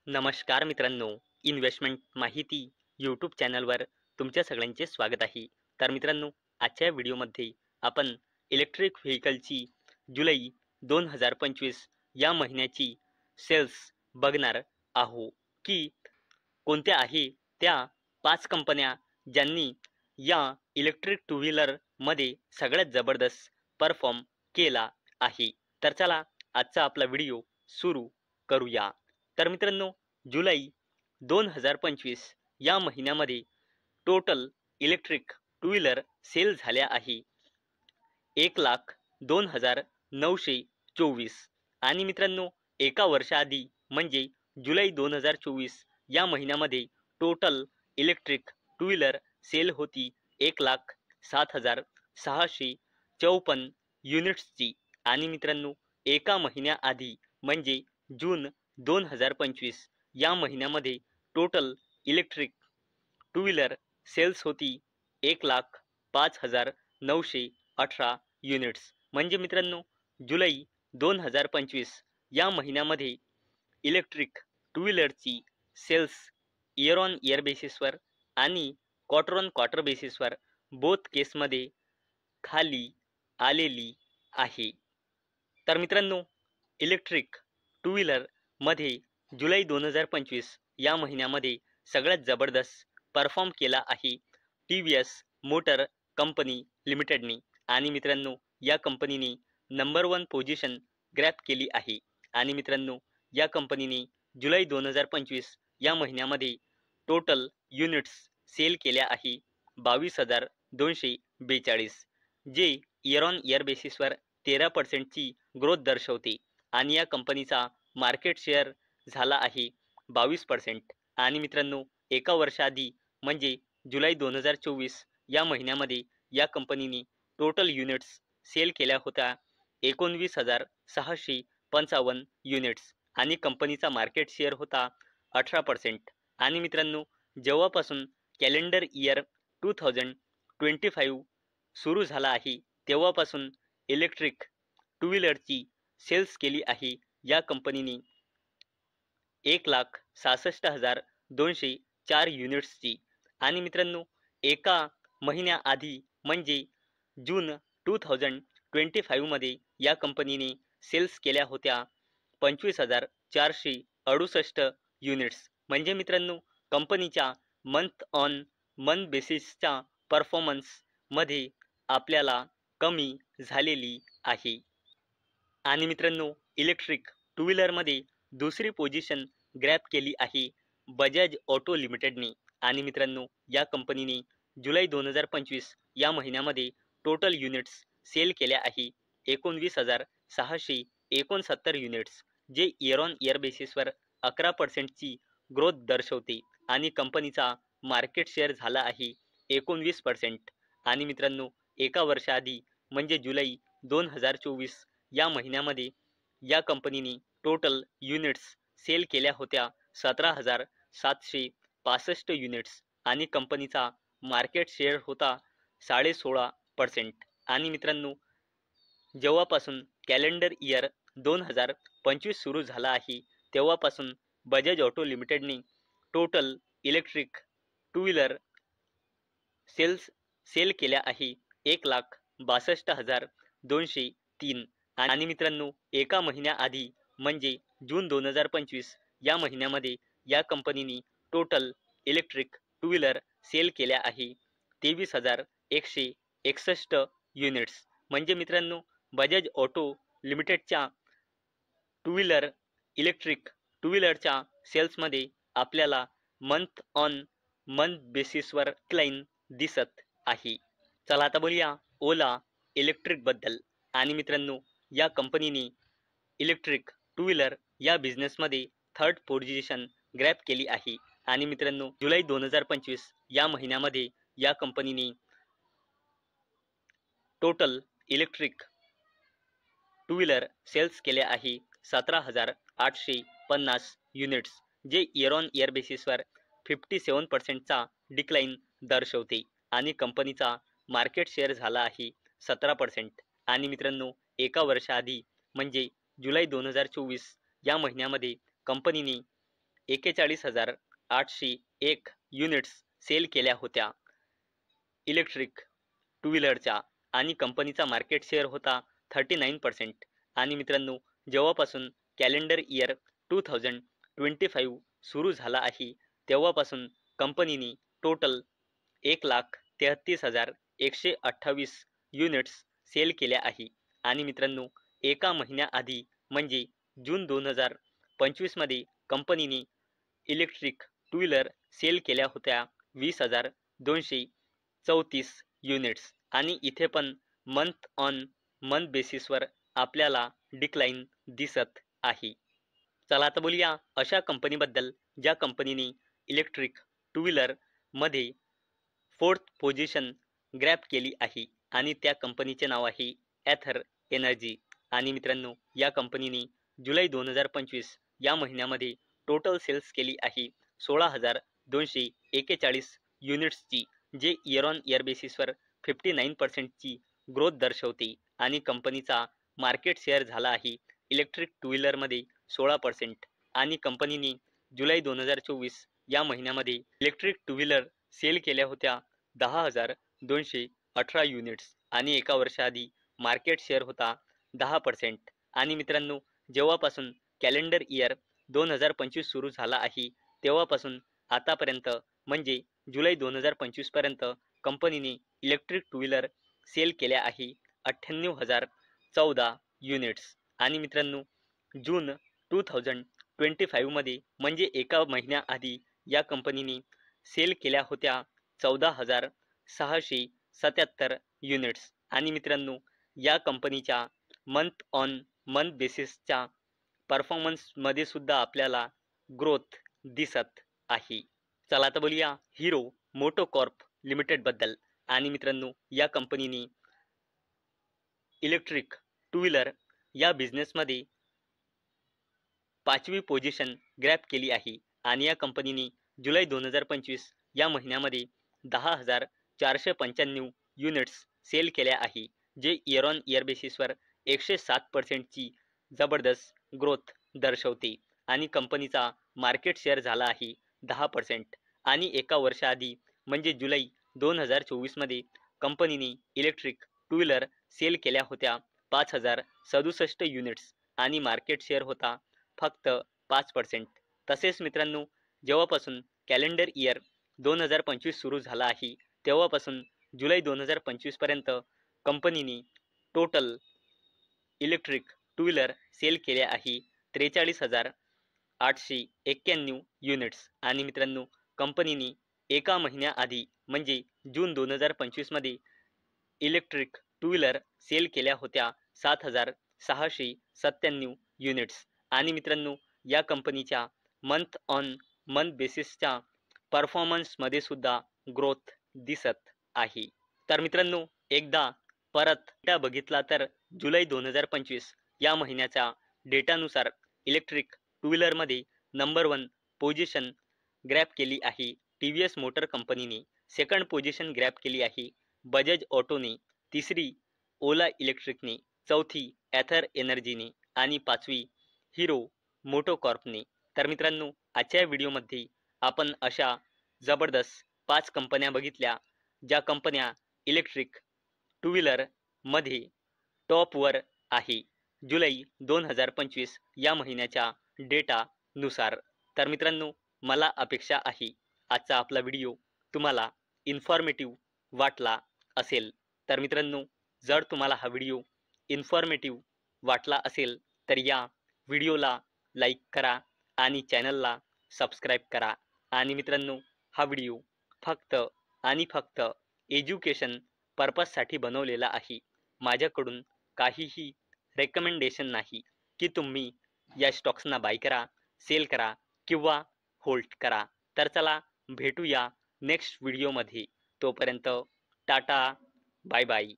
नमस्कार मित्रांनो, इन्व्हेस्टमेंट माहिती यूट्यूब चॅनलवर तुमच्या सगळ्यांचे स्वागत आहे. तर मित्रांनो, आजच्या व्हिडिओमध्ये आपण इलेक्ट्रिक व्हेकलची जुलै 2025 या महिन्याची सेल्स बघणार आहोत की कोणत्या आहे त्या 5 कंपन्या ज्यांनी या इलेक्ट्रिक टू व्हीलरमध्ये सगळ्यात जबरदस्त परफॉर्म केला आहे. तर चला आजचा आपला व्हिडिओ सुरू करूया. तर मित्रांनो, जुलै 2025 या महिन्यामध्ये total electric two wheeler sale झाल्या आहे 1,02,924. आणि मित्रांनो, एका वर्षाआधी म्हणजे जुलै 2024 या महिन्यामध्ये total electric two wheeler sale होती 1,07,654 युनिट्सची. आणि मित्रांनो, एका महिन्याआधी म्हणजे जून 2025 या महिन्यामध्ये total electric two wheeler sales होती 1,05,918 युनिट्स. म्हणजे मित्रांनो, जुलै 2025 या महिन्यामध्ये इलेक्ट्रिक टू व्हीलरची सेल्स इयर ऑन इयर बेसिसवर आणि क्वार्टर ऑन क्वार्टर बेसिसवर बोथ केसमध्ये खाली आलेली आहे. तर मित्रांनो, इलेक्ट्रिक टू व्हीलरमध्ये जुलै 2025 या महिन्यामध्ये सगळ्यात जबरदस्त परफॉर्म केला आहे TVS मोटर कंपनी लिमिटेडने. आणि मित्रांनो, या कंपनीने नंबर 1 पोझिशन ग्रॅब केली आहे. आणि मित्रांनो, या कंपनीने जुलै 2025 या महिन्यामध्ये टोटल युनिट्स सेल केल्या आहे 22,242, जे इयर ऑन इयर बेसिसवर 13%ची ग्रोथ दर्शवते. आणि या कंपनीचा मार्केट शेअर झाला आहे 22%. आणि मित्रांनो, एका वर्षाआधी म्हणजे जुलै 2024 या महिन्यामध्ये या कंपनीने टोटल युनिट्स सेल केल्या होत्या 19,655 युनिट्स आणि कंपनीचा मार्केट शेअर होता 18%. आणि मित्रांनो, जेव्हापासून कॅलेंडर इयर 2025 सुरू झाला आहे तेव्हापासून इलेक्ट्रिक टू व्हीलरची सेल्स केली आहे या कंपनीने 1,66,204 युनिट्सची. आणि मित्रांनो, एका महिन्याआधी म्हणजे जून 2025 मध्ये या कंपनीने सेल्स केल्या होत्या 25,468 युनिट्स. म्हणजे मित्रांनो, कंपनीच्या मंथ ऑन मंथ बेसिसच्या परफॉर्मन्समध्ये आपल्याला कमी झालेली आहे. आणि मित्रांनो, इलेक्ट्रिक टू व्हीलरमध्ये दुसरी पोझिशन ग्रॅब केली आहे बजाज ऑटो लिमिटेडने. आणि मित्रांनो, या कंपनीने जुलै 2025 या महिन्यामध्ये टोटल युनिट्स सेल केल्या आहे 19,669 युनिट्स, जे इयर ऑन इयर बेसिसवर 11%ची ग्रोथ दर्शवते. आणि कंपनीचा मार्केट शेअर झाला आहे 19%. आणि मित्रांनो, एका वर्षाआधी म्हणजे जुलै 2024 या महिन्यामध्ये या कंपनीने टोटल युनिट्स सेल केल्या होत्या 17,765 युनिट्स आणि कंपनीचा मार्केट शेअर होता 16.5%. आणि मित्रांनो, जेव्हापासून कॅलेंडर इयर 2025 सुरू झाला आहे तेव्हापासून बजाज ऑटो लिमिटेडने total electric two wheeler sale केल्या आहे 1,62,203. आणि मित्रांनो, एका महिन्याआधी म्हणजे जून 2025 या महिन्यामध्ये या कंपनीने total electric two wheeler sale केल्या आहे 23,161 युनिट्स. म्हणजे मित्रांनो, बजाज ऑटो लिमिटेडच्या टू व्हीलर इलेक्ट्रिक टू व्हीलरच्या सेल्समध्ये आपल्याला मंथ ऑन मंथ बेसिसवर क्लाइन दिसत आहे. चला आता बोलूया ओला इलेक्ट्रिकबद्दल. आणि मित्रांनो, या कंपनीने इलेक्ट्रिक टू व्हीलर या बिझनेसमध्ये थर्ड पोझिशन ग्रॅब केली आहे. आणि मित्रांनो, जुलै 2025 या महिन्यामध्ये या कंपनीने total electric two wheeler sales केले आहे 17,850 युनिट्स, जे इयर ऑन इयर बेसिसवर 57%चा डिक्लाइन दर्शवते. आणि कंपनीचा मार्केट शेअर झाला आहे 17%. आणि मित्रांनो, एका वर्षाआधी म्हणजे जुलै 2024 या महिन्यामध्ये कंपनीने 41,801 युनिट्स सेल केल्या होत्या इलेक्ट्रिक टू व्हीलरच्या आणि कंपनीचा मार्केट शेअर होता 39%. आणि मित्रांनो, जेव्हापासून कॅलेंडर इयर 2025 सुरू झाला आहे तेव्हापासून कंपनीने टोटल 1,33,128 युनिट्स सेल केल्या आहे. आणि मित्रांनो, एका महिन्याआधी म्हणजे जून 2025 मध्ये कंपनीने इलेक्ट्रिक टू व्हीलर सेल केल्या होत्या 20,234 युनिट्स. आणि इथे पण मंथ ऑन मंथ बेसिसवर आपल्याला डिक्लाइन दिसत आहे. चला आता बोलूया अशा कंपनीबद्दल ज्या कंपनीने इलेक्ट्रिक टू व्हीलर मध्ये 4th पोझिशन ग्रॅब केली आहे आणि त्या कंपनीचे नाव आहे एथर एनर्जी. आणि मित्रांनो, या कंपनीने जुलै 2025 या महिन्यामध्ये टोटल सेल्स केली आहे 16,241 युनिट्सची, जे इयर ऑन इयर बेसिसवर 59%ची ग्रोथ दर्शवते. आणि कंपनीचा मार्केट शेअर झाला आहे इलेक्ट्रिक टू व्हीलरमध्ये 16%. आणि कंपनीने जुलै 2024 या महिन्यामध्ये इलेक्ट्रिक टू व्हीलर सेल केल्या होत्या 10,218 युनिट्स आणि एका वर्षाआधी मार्केट शेअर होता 10%. आणि मित्रांनो, जेव्हापासून कॅलेंडर इयर 2025 सुरू झाला आहे तेव्हापासून आतापर्यंत म्हणजे जुलै 2025 पर्यंत कंपनीने इलेक्ट्रिक टू व्हीलर सेल केल्या आहे 98,014 युनिट्स. आणि मित्रांनो, जून 2025 मध्ये म्हणजे एका महिन्याआधी या कंपनीने सेल केल्या होत्या 14,677 युनिट्स. आणि मित्रांनो, या कंपनीच्या मंथ ऑन मंथ बेसिसच्या परफॉर्मन्समध्ये सुद्धा आपल्याला ग्रोथ दिसत आहे. चला आता बोलूया हिरो मोटोकॉर्प लिमिटेडबद्दल. आणि मित्रांनो, या कंपनीने इलेक्ट्रिक टू व्हीलर या बिझनेसमध्ये 5वी पोझिशन ग्रॅब केली आहे. आणि या कंपनीने जुलै 2025 या महिन्यामध्ये 10,495 युनिट्स सेल केल्या आहे, जे इयर ऑन इयर बेसिसवर 107%ची जबरदस्त ग्रोथ दर्शवते. आणि कंपनीचा मार्केट शेअर झाला आहे 10%. आणि एका वर्षाआधी म्हणजे जुलै 2024 मध्ये कंपनीने इलेक्ट्रिक टू व्हीलर सेल केल्या होत्या 5,067 युनिट्स आणि मार्केट शेअर होता फक्त 5%. तसेच मित्रांनो, जेव्हापासून कॅलेंडर इयर 2025 सुरू झाला आहे तेव्हापासून जुलै 2025 पर्यंत कंपनीने total electric two wheeler sale केल्या आहे 43,891 युनिट्स. आणि मित्रांनो, कंपनीने एका महिन्याआधी म्हणजे जून 2025 मध्ये इलेक्ट्रिक टू व्हीलर सेल केल्या होत्या 7,697 युनिट्स. आणि मित्रांनो, या कंपनीच्या मंथ ऑन मंथ बेसिसच्या परफॉर्मन्समध्ये सुद्धा ग्रोथ दिसत आहे. तर मित्रांनो, एकदा परत डेटा बघितला तर जुलै 2025 या महिन्याच्या डेटानुसार इलेक्ट्रिक टू व्हीलरमध्ये नंबर 1 पोझिशन ग्रॅब केली आहे TVS मोटर कंपनीने, सेकंड पोझिशन ग्रॅब केली आहे बजाज ऑटोने, तिसरी ओला इलेक्ट्रिकने, चौथी एथर एनर्जीने आणि 5वी हिरो मोटोकॉर्पने. तर मित्रांनो, आजच्या व्हिडिओमध्ये आपण अशा जबरदस्त 5 कंपन्या बघितल्या ज्या कंपन्या इलेक्ट्रिक टू व्हीलरमध्ये टॉपवर आहे जुलै 2025 या महिन्याच्या डेटानुसार. तर मित्रांनो, मला अपेक्षा आहे आजचा आपला व्हिडिओ तुम्हाला इन्फॉर्मेटिव्ह वाटला असेल. तर मित्रांनो, जर तुम्हाला हा व्हिडिओ इन्फॉर्मेटिव्ह वाटला असेल तर या व्हिडिओला लाईक करा आणि चॅनलला सबस्क्राईब करा. आणि मित्रांनो, हा व्हिडिओ फक्त आणि फक्त एज्युकेशन पर्पजसाठी बनवलेला आहे. माझ्याकडून काहीही रेकमेंडेशन नाही की तुम्ही या स्टॉक्सना बाय करा, सेल करा किंवा होल्ड करा. तर चला भेटूया नेक्स्ट व्हिडिओमध्ये. तोपर्यंत टाटा, बाय बाय.